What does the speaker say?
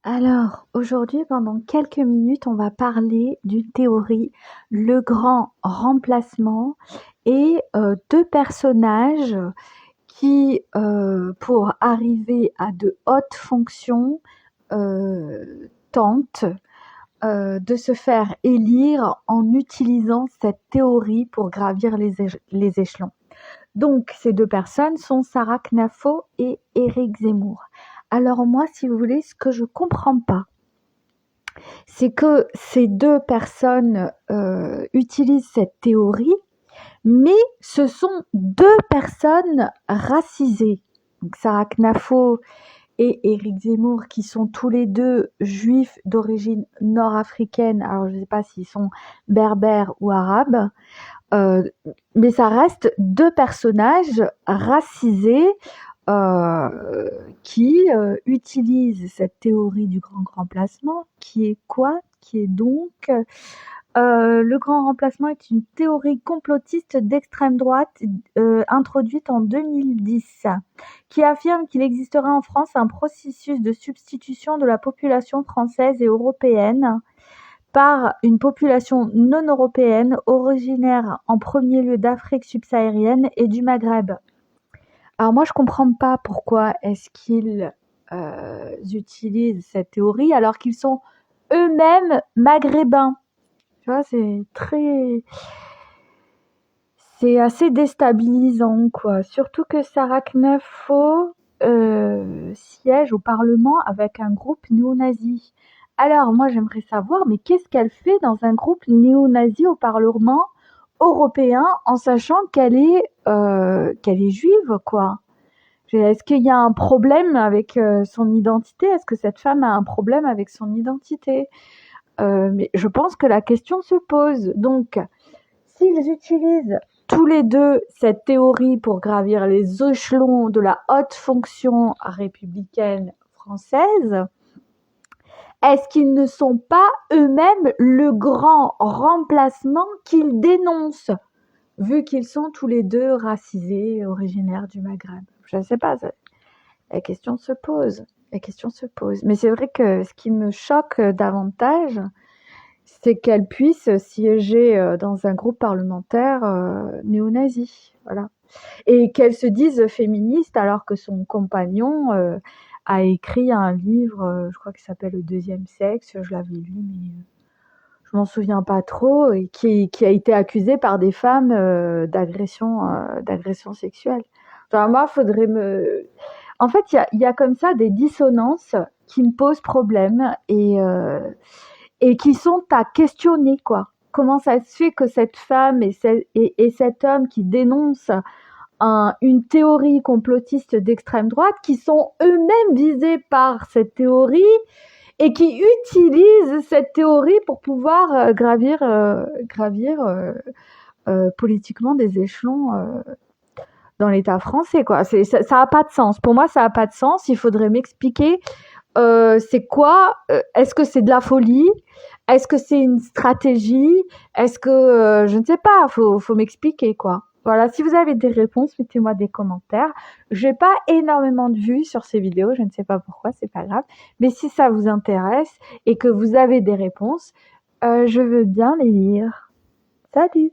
Alors, aujourd'hui, pendant quelques minutes, on va parler d'une théorie, le grand remplacement, et deux personnages qui, pour arriver à de hautes fonctions, tentent de se faire élire en utilisant cette théorie pour gravir les échelons. Donc, ces deux personnes sont Sarah Knafo et Éric Zemmour. Alors moi, si vous voulez, ce que je comprends pas, c'est que ces deux personnes utilisent cette théorie, mais ce sont deux personnes racisées. Donc Sarah Knafo et Éric Zemmour, qui sont tous les deux juifs d'origine nord-africaine. Alors je ne sais pas s'ils sont berbères ou arabes, euh, mais ça reste deux personnages racisés qui utilisent cette théorie du grand remplacement, qui est quoi? Qui est donc le grand remplacement est une théorie complotiste d'extrême droite introduite en 2010, qui affirme qu'il existerait en France un processus de substitution de la population française et européenne par une population non européenne originaire en premier lieu d'Afrique subsaharienne et du Maghreb. Alors moi je comprends pas pourquoi est-ce qu'ils utilisent cette théorie alors qu'ils sont eux-mêmes maghrébins. Tu vois, c'est assez déstabilisant, quoi. Surtout que Sarah Knafo siège au Parlement avec un groupe néo-nazi. Alors, moi, j'aimerais savoir, mais qu'est-ce qu'elle fait dans un groupe néo-nazi au Parlement européen en sachant qu'elle est juive, quoi? Est-ce qu'il y a un problème avec son identité? Est-ce que cette femme a un problème avec son identité? Mais je pense que la question se pose. Donc, s'ils utilisent tous les deux cette théorie pour gravir les échelons de la haute fonction républicaine française, est-ce qu'ils ne sont pas eux-mêmes le grand remplacement qu'ils dénoncent, vu qu'ils sont tous les deux racisés, originaires du Maghreb? Je ne sais pas, la question se pose. La question se pose. Mais c'est vrai que ce qui me choque davantage, c'est qu'elle puisse siéger dans un groupe parlementaire néo-nazi, voilà. Et qu'elle se dise féministe alors que son compagnon a écrit un livre, je crois qu'il s'appelle Le Deuxième Sexe, je l'avais lu, mais je m'en souviens pas trop, et qui a été accusé par des femmes d'agression sexuelle. Enfin, moi, faudrait me... En fait, il y a comme ça des dissonances qui me posent problème et qui sont à questionner, quoi. Comment ça se fait que cette femme et cet homme qui dénoncent une théorie complotiste d'extrême droite, qui sont eux-mêmes visés par cette théorie et qui utilisent cette théorie pour pouvoir gravir politiquement des échelons dans l'État français, quoi. Ça a pas de sens. Pour moi, ça a pas de sens. Il faudrait m'expliquer c'est quoi, est-ce que c'est de la folie? Est-ce que c'est une stratégie? Est-ce que je ne sais pas, faut m'expliquer, quoi. Voilà, si vous avez des réponses, mettez-moi des commentaires. J'ai pas énormément de vues sur ces vidéos, je ne sais pas pourquoi, c'est pas grave. Mais si ça vous intéresse et que vous avez des réponses, je veux bien les lire. Salut!